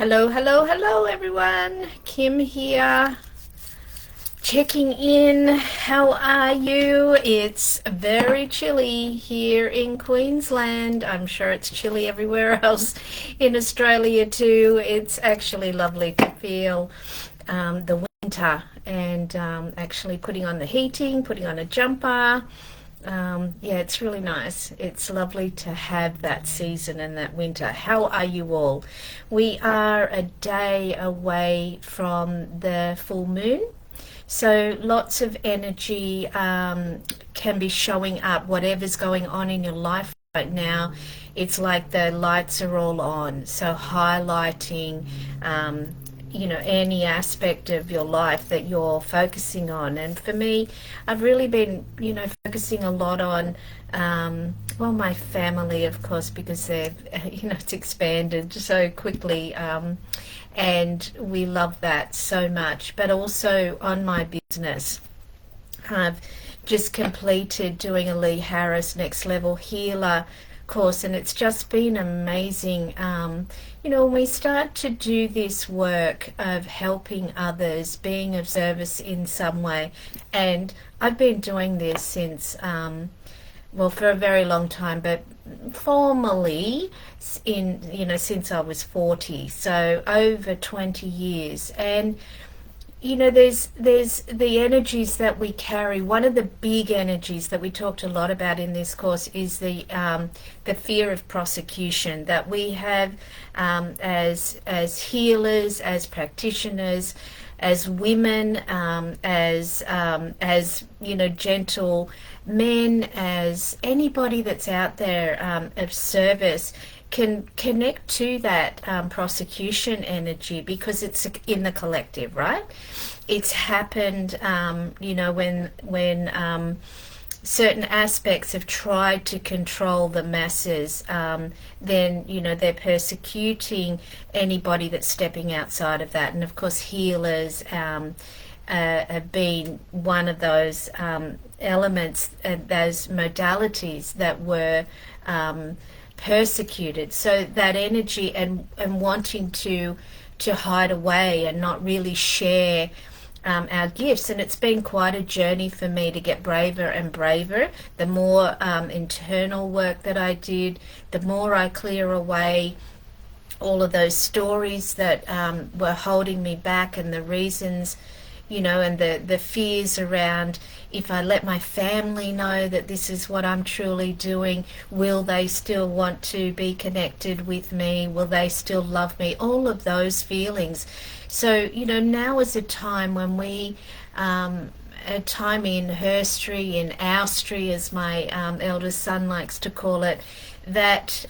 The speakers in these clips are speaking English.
Hello, hello, hello, everyone. Kim here, checking in. How are you? It's very chilly here in Queensland. I'm sure it's chilly everywhere else in Australia too. It's actually lovely to feel the winter and actually putting on the heating, putting on a jumper. Yeah, it's really nice. It's lovely to have that season and that winter. How are you all? We are a day away from the full moon. So lots of energy can be showing up, whatever's going on in your life right now. It's like the lights are all on. So highlighting any aspect of your life that you're focusing on. And for me, I've really been, focusing a lot on, my family, of course, because they've, it's expanded so quickly. And we love that so much, but also on my business. I've just completed doing a Lee Harris Next Level Healer course, and it's just been amazing. When we start to do this work of helping others, being of service in some way, and I've been doing this since, for a very long time, but formally since I was 40, so over 20 years. And there's the energies that we carry. One of the big energies that we talked a lot about in this course is the fear of prosecution that we have as healers, as practitioners, as women, as gentle men, as anybody that's out there of service can connect to that prosecution energy, because it's in the collective, right? It's happened, when certain aspects have tried to control the masses, then, they're persecuting anybody that's stepping outside of that. And of course, healers have been one of those elements, those modalities that were persecuted. So that energy and wanting to hide away and not really share our gifts. And it's been quite a journey for me to get braver and braver. The more internal work that I did, the more I clear away all of those stories that were holding me back, and the reasons, and the fears around, if I let my family know that this is what I'm truly doing, will they still want to be connected with me? Will they still love me? All of those feelings. So, now is a time when a time in herstory, in ourstory, as my eldest son likes to call it, that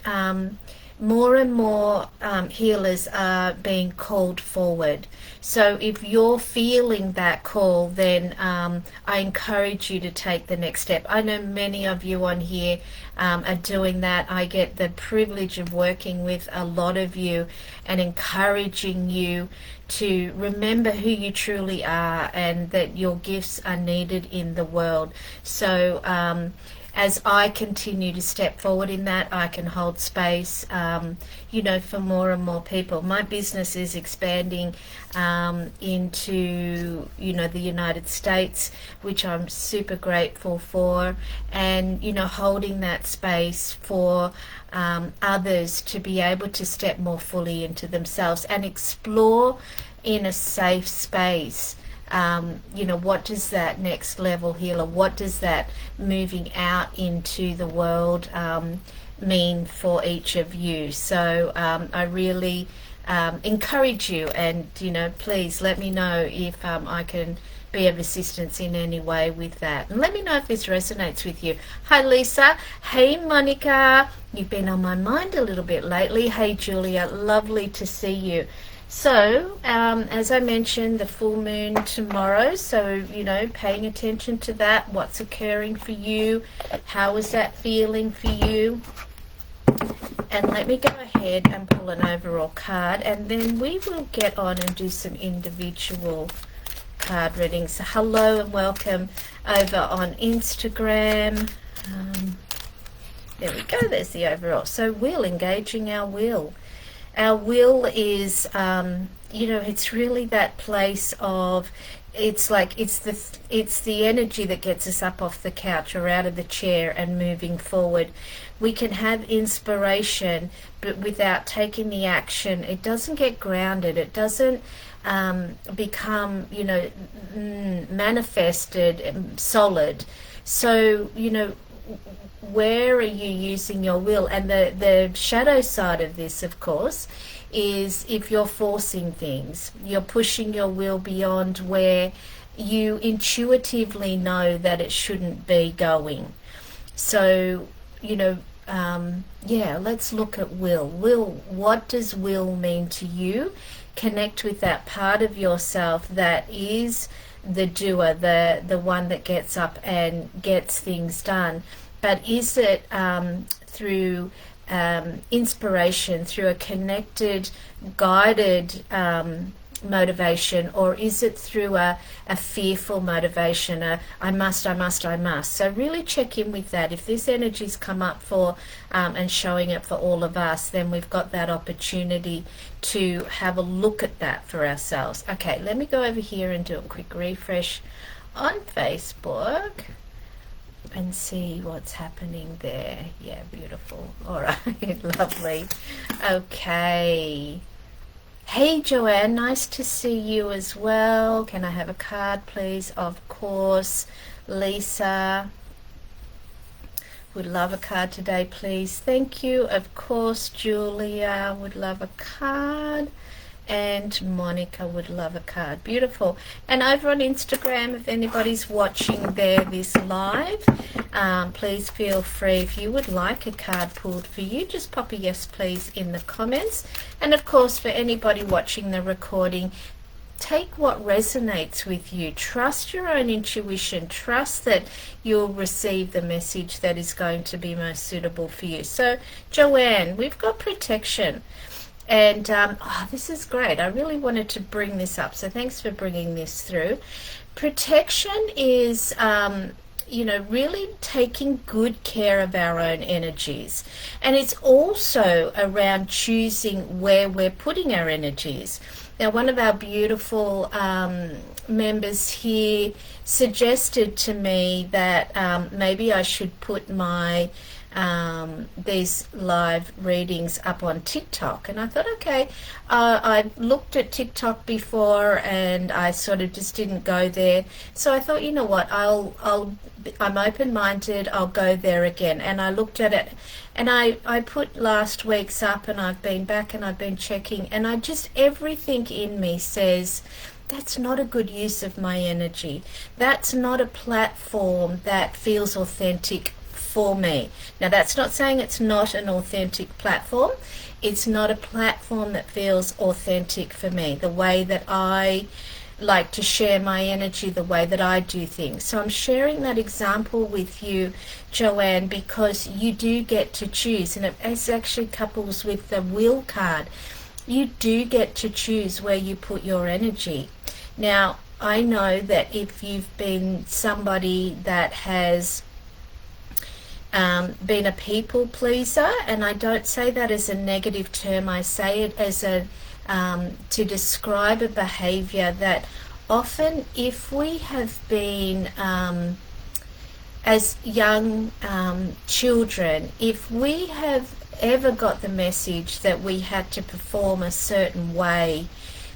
more and more healers are being called forward. So if you're feeling that call, then I encourage you to take the next step. I know many of you on here are doing that. I get the privilege of working with a lot of you and encouraging you to remember who you truly are, and that your gifts are needed in the world. So as I continue to step forward in that, I can hold space, for more and more people. My business is expanding into, the United States, which I'm super grateful for, and, holding that space for others to be able to step more fully into themselves and explore in a safe space. What does that next level healer, what does that moving out into the world mean for each of you? So I really encourage you, and please let me know if I can be of assistance in any way with that, and let me know if this resonates with you. Hi Lisa. Hey Monica, you've been on my mind a little bit lately. Hey Julia, lovely to see you. So, as I mentioned, the full moon tomorrow, so, paying attention to that, what's occurring for you, how is that feeling for you? And let me go ahead and pull an overall card, and then we will get on and do some individual card readings. So hello and welcome over on Instagram. There we go, there's the overall. So will, engaging our will. Our will is, it's really that place of, it's like it's the energy that gets us up off the couch or out of the chair and moving forward. We can have inspiration, but without taking the action, it doesn't get grounded. It doesn't become, manifested, solid. So, where are you using your will? And the shadow side of this, of course, is if you're forcing things, you're pushing your will beyond where you intuitively know that it shouldn't be going. So, let's look at will. What does will mean to you? Connect with that part of yourself that is the doer, the one that gets up and gets things done. But is it through inspiration, through a connected, guided motivation, or is it through a fearful motivation, I must? So really check in with that. If this energy's come up for and showing it for all of us, then we've got that opportunity to have a look at that for ourselves. Okay, let me go over here and do a quick refresh on Facebook and see what's happening there. Yeah, beautiful. All right, lovely. Okay. Hey Joanne, nice to see you as well. Can I have a card, please? Of course. Lisa, would love a card today, please. Thank you. Of course, Julia would love a card. And Monica would love a card. Beautiful. And over on Instagram, if anybody's watching there this live, please feel free, if you would like a card pulled for you, just pop a yes please in the comments. And of course, for anybody watching the recording, take what resonates with you. Trust your own intuition. Trust that you'll receive the message that is going to be most suitable for you. So Joanne, we've got protection. And this is great. I really wanted to bring this up, so thanks for bringing this through. Protection is, really taking good care of our own energies. And it's also around choosing where we're putting our energies. Now, one of our beautiful members here suggested to me that maybe I should put my these live readings up on TikTok, and I thought, okay, I looked at TikTok before and I sort of just didn't go there, so I thought, you know what, I'm open-minded, I'll go there again. And I looked at it and I put last week's up, and I've been back and I've been checking, and I just, everything in me says that's not a good use of my energy. That's not a platform that feels authentic for me. Now, that's not saying it's not an authentic platform. It's not a platform that feels authentic for me, the way that I like to share my energy, the way that I do things. So I'm sharing that example with you, Joanne, because you do get to choose, and it actually couples with the will card. You do get to choose where you put your energy. Now, I know that if you've been somebody that has been a people pleaser, and I don't say that as a negative term, I say it as a to describe a behavior that often, if we have been as young children, if we have ever got the message that we had to perform a certain way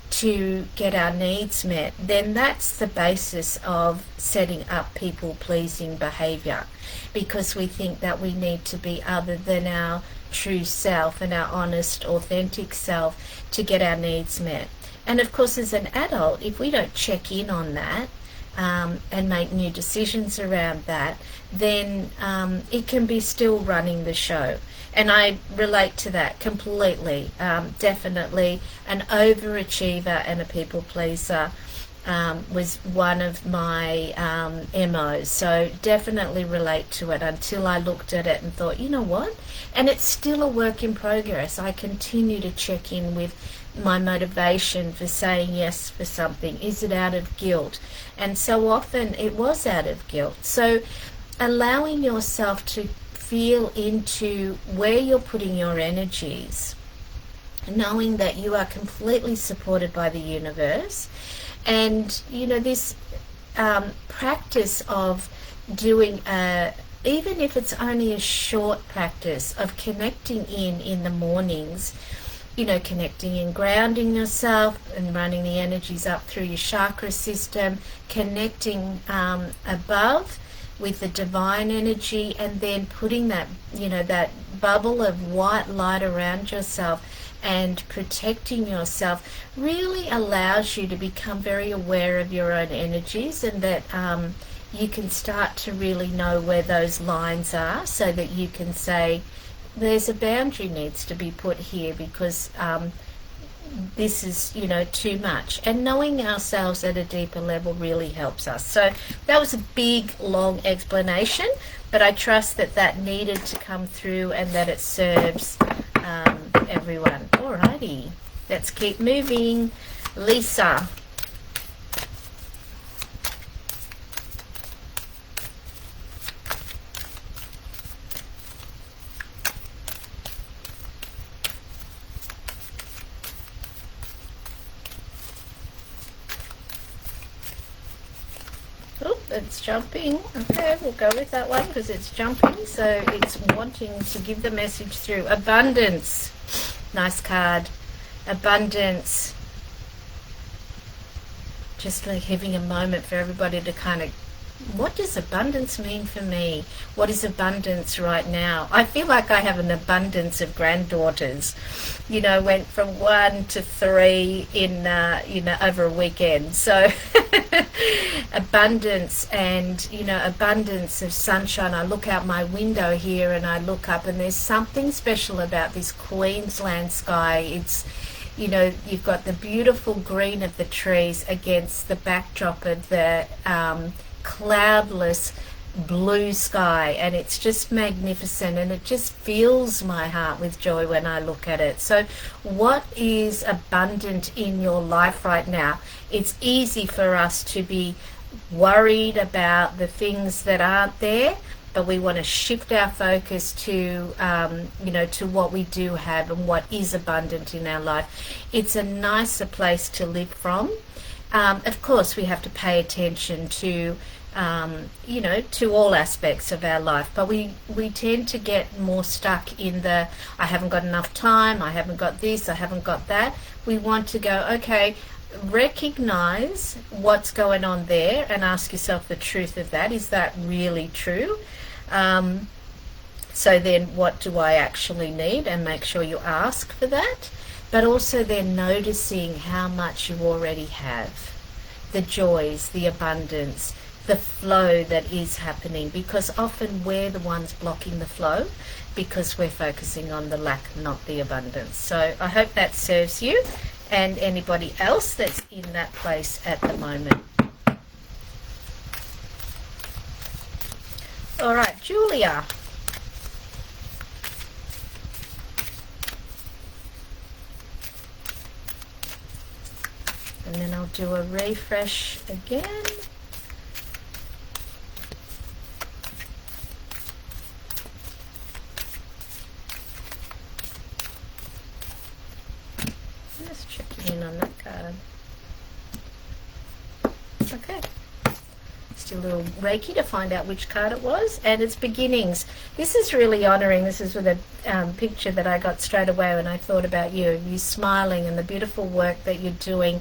to get our needs met, then that's the basis of setting up people-pleasing behavior, because we think that we need to be other than our true self and our honest, authentic self to get our needs met. And of course, as an adult, if we don't check in on that and make new decisions around that, then it can be still running the show. And I relate to that completely. Definitely an overachiever and a people pleaser was one of my MOs. So definitely relate to it, until I looked at it and thought, you know what? And it's still a work in progress. I continue to check in with my motivation for saying yes for something. Is it out of guilt? And so often it was out of guilt. So allowing yourself to feel into where you're putting your energies knowing that you are completely supported by the universe. And this practice of doing even if it's only a short practice of connecting in the mornings, connecting and grounding yourself and running the energies up through your chakra system, connecting above with the divine energy, and then putting that, that bubble of white light around yourself and protecting yourself, really allows you to become very aware of your own energies, and that you can start to really know where those lines are, so that you can say, there's a boundary needs to be put here, because this is, too much. And knowing ourselves at a deeper level really helps us. So that was a big, long explanation, but I trust that that needed to come through and that it serves everyone. Alrighty, let's keep moving. Lisa. Oh, it's jumping. Okay, we'll go with that one because it's jumping. So it's wanting to give the message through. Abundance. Nice card. Abundance. Just like having a moment for everybody to kind of, what does abundance mean for me? What is abundance right now? I feel like I have an abundance of granddaughters. Went from 1 to 3 in, over a weekend. So abundance, and, abundance of sunshine. I look out my window here and I look up, and there's something special about this Queensland sky. It's, you've got the beautiful green of the trees against the backdrop of the cloudless blue sky, and it's just magnificent, and it just fills my heart with joy when I look at it. So what is abundant in your life right now? It's easy for us to be worried about the things that aren't there, but we want to shift our focus to to what we do have and what is abundant in our life. It's a nicer place to live from. Of course, we have to pay attention to to all aspects of our life, but we tend to get more stuck in the, I haven't got enough time, I haven't got this, I haven't got that. We want to go, okay, recognize what's going on there and ask yourself the truth of that. Is that really true? So then what do I actually need, and make sure you ask for that. But also then noticing how much you already have, the joys, the abundance, the flow that is happening, because often we're the ones blocking the flow because we're focusing on the lack, not the abundance. So I hope that serves you and anybody else that's in that place at the moment. All right, Julia. And then I'll do a refresh again. Let's check in on that card. Okay. Still a little Reiki to find out which card it was, and it's beginnings. This is really honouring. This is with a picture that I got straight away when I thought about you smiling and the beautiful work that you're doing,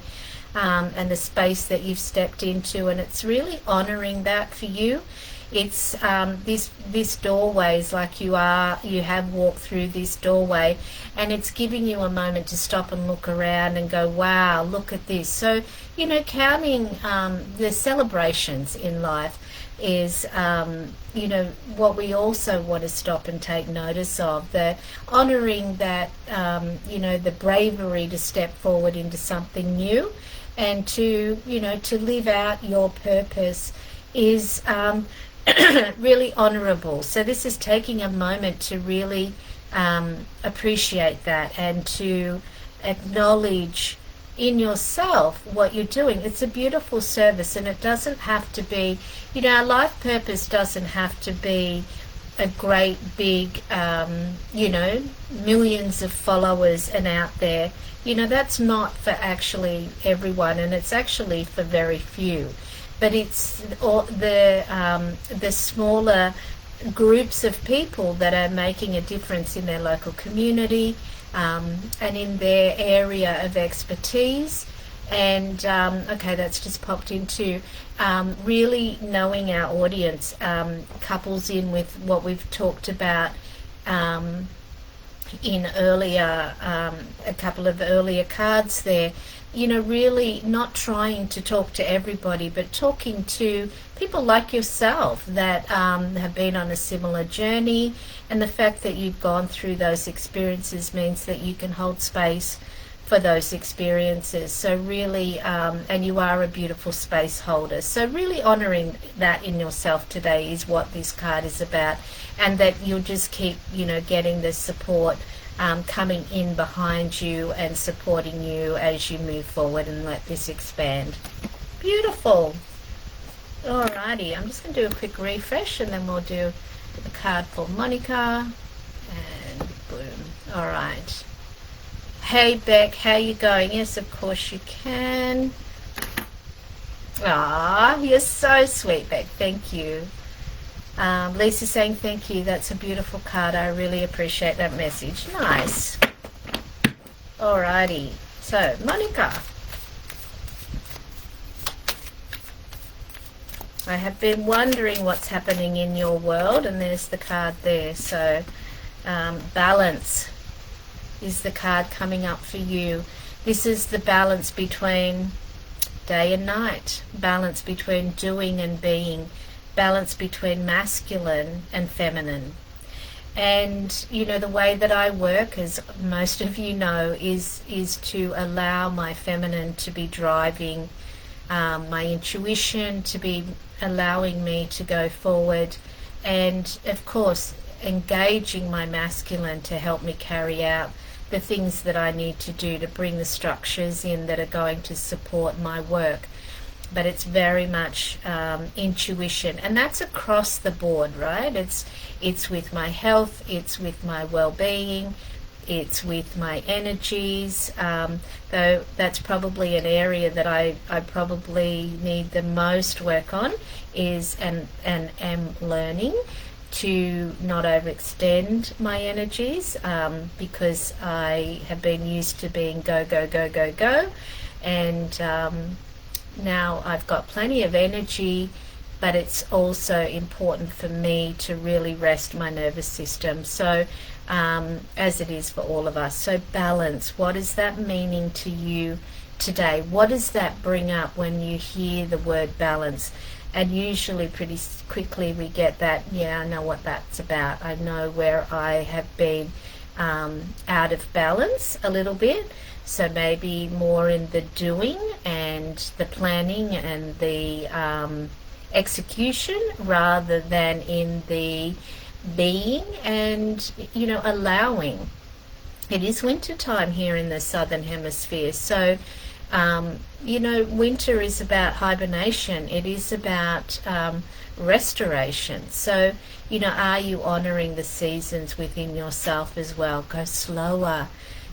and the space that you've stepped into, and it's really honouring that for you. It's this doorway is like you have walked through this doorway, and it's giving you a moment to stop and look around and go, wow, look at this. So counting the celebrations in life is what we also want to stop and take notice of, the honouring that the bravery to step forward into something new, and to to live out your purpose is really honourable. So this is taking a moment to really appreciate that, and to acknowledge in yourself what you're doing. It's a beautiful service, and it doesn't have to be, our life purpose doesn't have to be a great big, you know, millions of followers and out there. You know, that's not for actually everyone, and it's actually for very few. But it's all the smaller groups of people that are making a difference in their local community, and in their area of expertise. And okay, that's just popped into really knowing our audience, couples in with what we've talked about in earlier, a couple of earlier cards there. You know, really not trying to talk to everybody, but talking to people like yourself that have been on a similar journey. And the fact that you've gone through those experiences means that you can hold space for those experiences. So really, and you are a beautiful space holder. So really honoring that in yourself today is what this card is about. And that you'll just keep, you know, getting the support coming in behind you and supporting you as you move forward and let this expand. Beautiful. Alrighty, I'm just going to do a quick refresh and then we'll do a card for Monica. And boom. Alright. Hey Beck, how you going? Yes, of course you can. Ah, you're so sweet, Beck. Thank you. Lisa saying thank you. That's a beautiful card. I really appreciate that message. Nice. Alrighty. So, Monica. I have been wondering what's happening in your world, and there's the card there. So, balance is the card coming up for you. This is the balance between day and night, balance between doing and being, balance between masculine and feminine. And you know, the way that I work, as most of you know, is to allow my feminine to be driving my intuition, to be allowing me to go forward, and of course engaging my masculine to help me carry out the things that I need to do to bring the structures in that are going to support my work. But it's very much intuition, and that's across the board, right? It's with my health, it's with my well-being, it's with my energies, though that's probably an area that I probably need the most work on, is and am learning to not overextend my energies, because I have been used to being go, go, go, go, go, and now I've got plenty of energy, but it's also important for me to really rest my nervous system. So as it is for all of us. So balance, what is that meaning to you today? What does that bring up when you hear the word balance? And usually pretty quickly we get that, yeah, I know what that's about. I know where I have been out of balance a little bit. So maybe more in the doing and the planning and the execution, rather than in the being and, you know, allowing. It is winter time here in the southern hemisphere, so you know, winter is about hibernation. It is about restoration. So, you know, are you honoring the seasons within yourself as well? Go slower,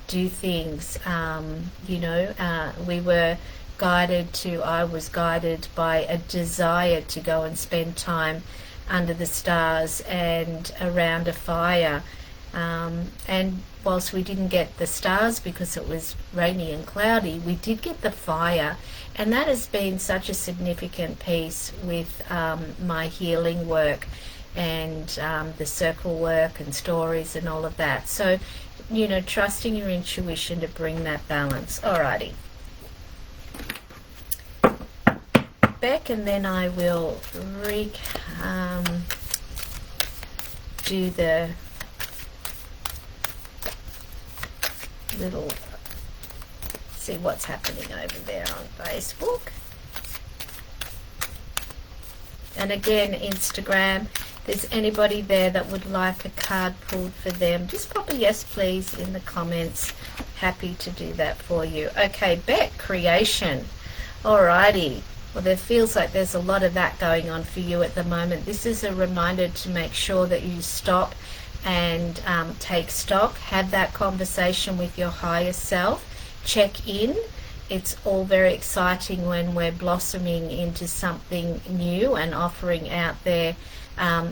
do things. You know, I was guided by a desire to go and spend time under the stars and around a fire. And whilst we didn't get the stars because it was rainy and cloudy, we did get the fire, and that has been such a significant piece with my healing work and the circle work and stories and all of that. So, you know, trusting your intuition to bring that balance. Alrighty. Back, and then I will do the little, see what's happening over there on Facebook. And again, Instagram, if there's anybody there that would like a card pulled for them, just pop a yes please in the comments. Happy to do that for you. Okay, Beck, creation. Alrighty. Well, there feels like there's a lot of that going on for you at the moment. This is a reminder to make sure that you stop and take stock, have that conversation with your higher self, check in. It's all very exciting when we're blossoming into something new and offering out there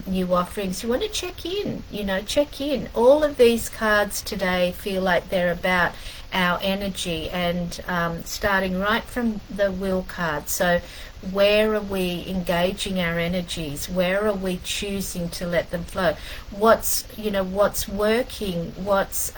new offerings. You want to check in, check in. All of these cards today feel like they're about our energy, and starting right from the Will card. So where are we engaging our energies? Where are we choosing to let them flow? What's working? What's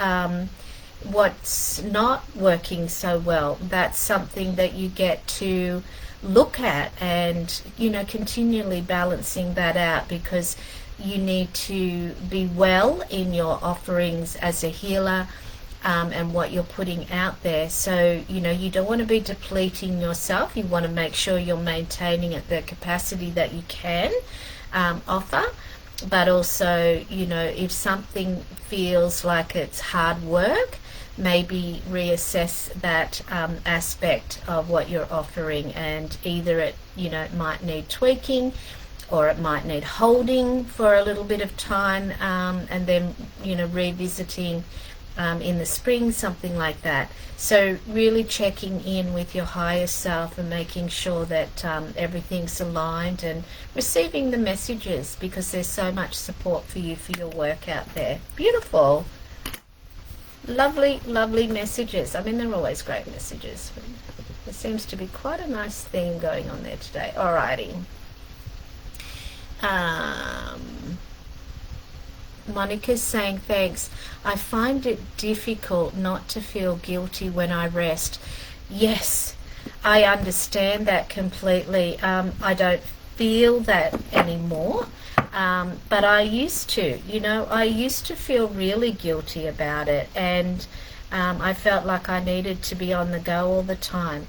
not working so well? That's something that you get to look at, and continually balancing that out, because you need to be well in your offerings as a healer, and what you're putting out there. So you don't want to be depleting yourself. You want to make sure you're maintaining at the capacity that you can offer. But also, if something feels like it's hard work, maybe reassess that aspect of what you're offering, and either it might need tweaking, or it might need holding for a little bit of time, and then revisiting in the spring, something like that. So really checking in with your higher self and making sure that everything's aligned, and receiving the messages, because there's so much support for you for your work out there. Beautiful. Lovely, lovely messages. I mean, they're always great messages. There seems to be quite a nice theme going on there today. Alrighty. Monica's saying, thanks. I find it difficult not to feel guilty when I rest. Yes, I understand that completely. I don't feel that anymore. But I used to, I used to feel really guilty about it, and I felt like I needed to be on the go all the time.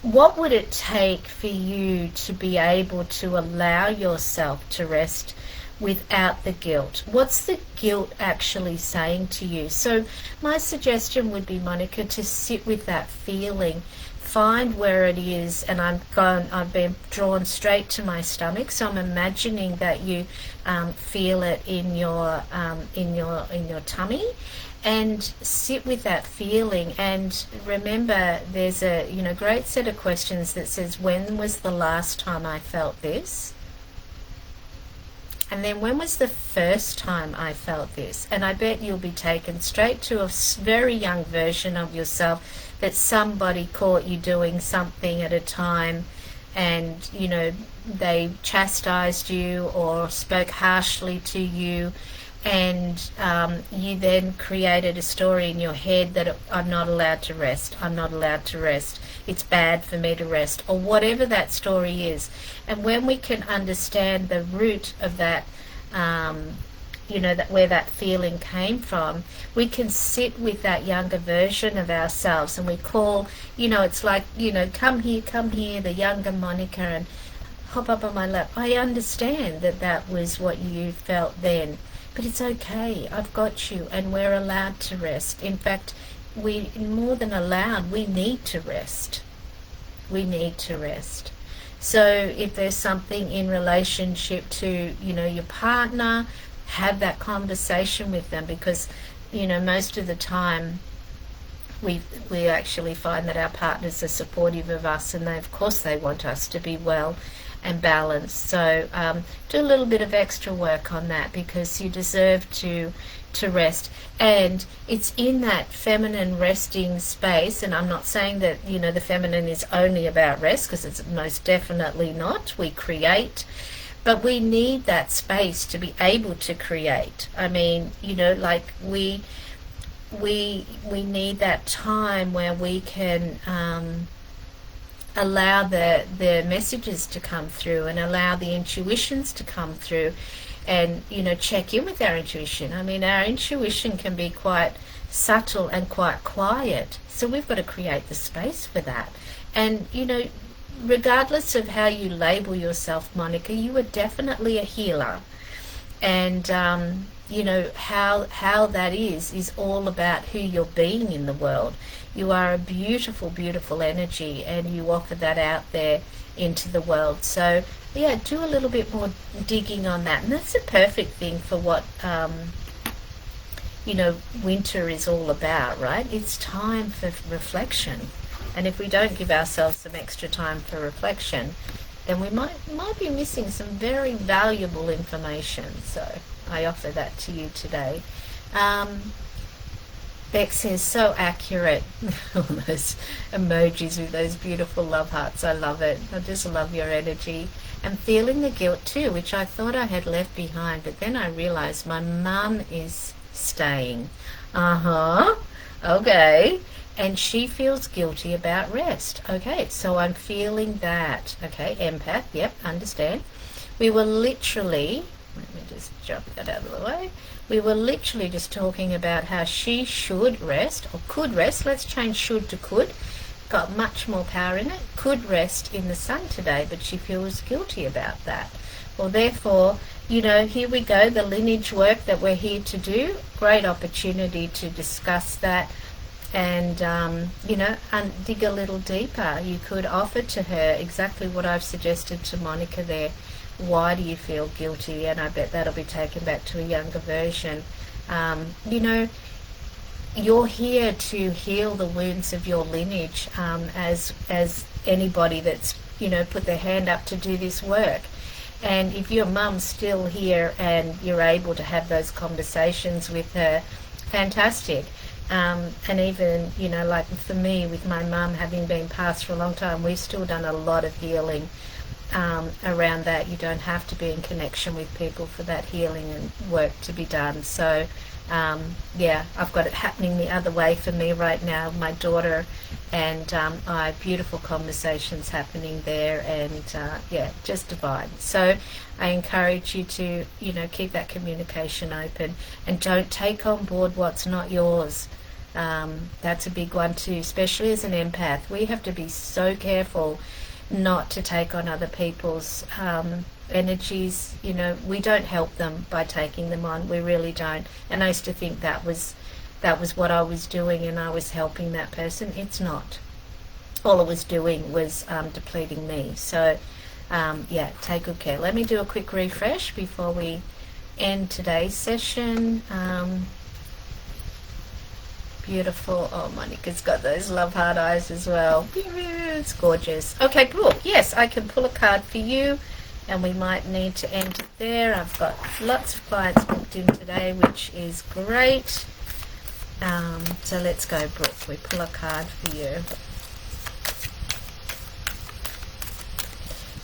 What would it take for you to be able to allow yourself to rest without the guilt? What's the guilt actually saying to you? So my suggestion would be, Monica, to sit with that feeling. Find where it is, and I've been drawn straight to my stomach, so I'm imagining that you feel it in your tummy, and sit with that feeling. And remember, there's a great set of questions that says, when was the last time I felt this? And then, when was the first time I felt this? And I bet you'll be taken straight to a very young version of yourself, that somebody caught you doing something at a time, and they chastised you or spoke harshly to you, and you then created a story in your head that I'm not allowed to rest, I'm not allowed to rest, it's bad for me to rest, or whatever that story is. And when we can understand the root of that, that where that feeling came from, we can sit with that younger version of ourselves, and we call, it's like, come here, the younger Monica, and hop up on my lap. I understand that was what you felt then, but it's okay, I've got you, and we're allowed to rest. In fact, we more than allowed, we need to rest. We need to rest. So if there's something in relationship to, your partner, have that conversation with them, because, most of the time we actually find that our partners are supportive of us, and of course they want us to be well and balanced. So do a little bit of extra work on that, because you deserve to rest. And it's in that feminine resting space, and I'm not saying that the feminine is only about rest, because it's most definitely not. We create, but we need that space to be able to create. I mean, like we need that time where we can allow the messages to come through, and allow the intuitions to come through, and check in with our intuition. I mean, our intuition can be quite subtle and quite quiet, so we've got to create the space for that. And regardless of how you label yourself, Monica, you are definitely a healer, and you know, how that is all about who you're being in the world. You are a beautiful, beautiful energy, and you offer that out there into the world. So yeah, do a little bit more digging on that, and that's a perfect thing for what you know, winter is all about, right? It's time for reflection, and if we don't give ourselves some extra time for reflection, then we might be missing some very valuable information. So I offer that to you today. Beck says, so accurate. All those emojis with those beautiful love hearts. I love it. I just love your energy. And feeling the guilt too, which I thought I had left behind, but then I realized my mum is staying. Okay. And she feels guilty about rest. Okay, so I'm feeling that. Okay, empath, yep, understand. We were literally, let me just jump that out of the way. We were literally just talking about how she should rest, or could rest. Let's change should to could. Got much more power in it. Could rest in the sun today, but she feels guilty about that. Well, therefore, you know, here we go, the lineage work that we're here to do. Great opportunity to discuss that and, you know, dig a little deeper. You could offer to her exactly what I've suggested to Monica there. Why do you feel guilty? And I bet that'll be taken back to a younger version. You know, you're here to heal the wounds of your lineage, as anybody that's, you know, put their hand up to do this work. And if your mum's still here and you're able to have those conversations with her, fantastic. And even, you know, like for me, with my mum having been passed for a long time, we've still done a lot of healing around that. You don't have to be in connection with people for that healing and work to be done. So yeah, I've got it happening the other way for me right now. My daughter and I have beautiful conversations happening there, and yeah, just divine. So I encourage you to, you know, keep that communication open and don't take on board what's not yours. That's a big one too, especially as an empath. We have to be so careful not to take on other people's energies. You know, we don't help them by taking them on. We really don't. And I used to think that was what I was doing, and I was helping that person. It's not. All I was doing was depleting me. So yeah, take good care. Let me do a quick refresh before we end today's session. Beautiful. Oh, Monica's got those love heart eyes as well. It's gorgeous. Okay, cool. Yes, I can pull a card for you, and we might need to end it there. I've got lots of clients booked in today, which is great. So let's go, Brooke. We pull a card for you.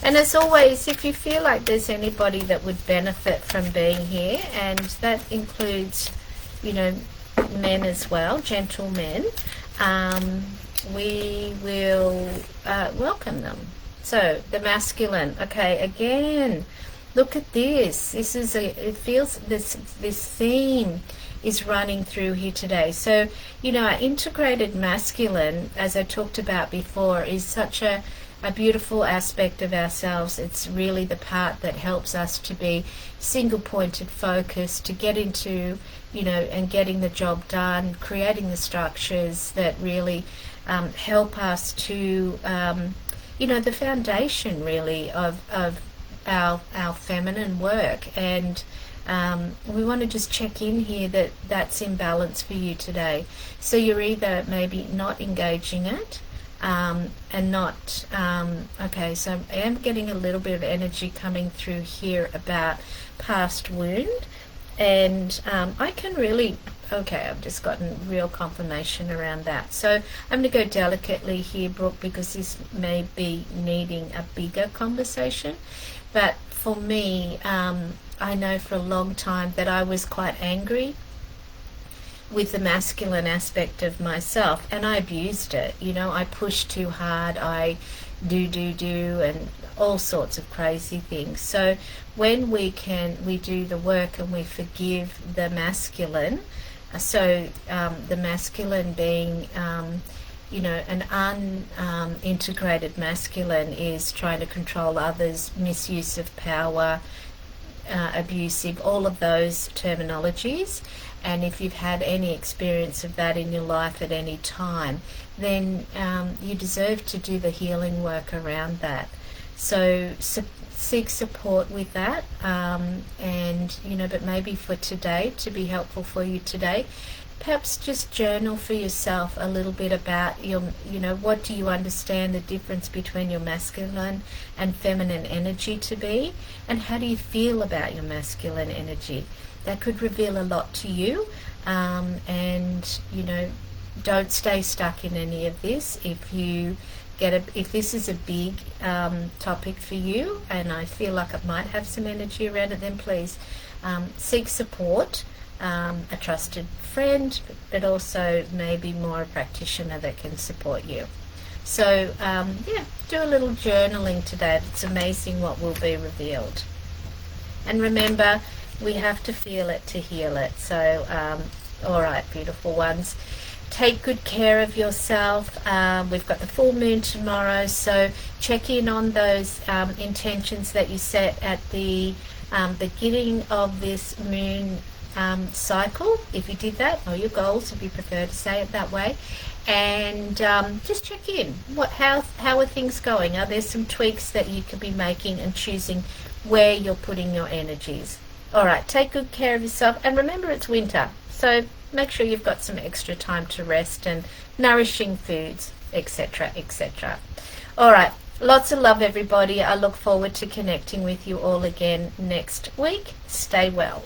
And as always, if you feel like there's anybody that would benefit from being here, and that includes, you know, men as well, gentlemen, we will welcome them. So the masculine. Okay, again, look at this. This is it feels this theme is running through here today. So, you know, our integrated masculine, as I talked about before, is such a beautiful aspect of ourselves. It's really the part that helps us to be single-pointed focused, to get into, you know, and getting the job done, creating the structures that really help us to, you know, the foundation really of our feminine work. And we want to just check in here that that's in balance for you today. So you're either maybe not engaging it, and not, okay, so I am getting a little bit of energy coming through here about past wound, and I can really, okay, I've just gotten real confirmation around that. So I'm going to go delicately here, Brooke, because this may be needing a bigger conversation. But for me, I know for a long time that I was quite angry with the masculine aspect of myself, and I abused it. You know, I pushed too hard, I do, and all sorts of crazy things. So when we do the work and we forgive the masculine, so the masculine being, you know, an unintegrated masculine is trying to control others, misuse of power, abusive, all of those terminologies. And if you've had any experience of that in your life at any time, then you deserve to do the healing work around that. So seek support with that, and but maybe for today, to be helpful for you today, perhaps just journal for yourself a little bit about your, what do you understand the difference between your masculine and feminine energy to be, and how do you feel about your masculine energy. That could reveal a lot to you, and don't stay stuck in any of this. If this is a big topic for you, and I feel like it might have some energy around it, then please seek support, a trusted friend, but also maybe more a practitioner that can support you. So do a little journaling today. It's amazing what will be revealed. And remember, we have to feel it to heal it. So all right, beautiful ones, take good care of yourself. We've got the full moon tomorrow, so check in on those intentions that you set at the beginning of this moon cycle, if you did that, or your goals, if you prefer to say it that way. And just check in. How are things going? Are there some tweaks that you could be making and choosing where you're putting your energies? All right, take good care of yourself, and remember it's winter, so make sure you've got some extra time to rest and nourishing foods, etc., etc. All right, lots of love, everybody. I look forward to connecting with you all again next week. Stay well.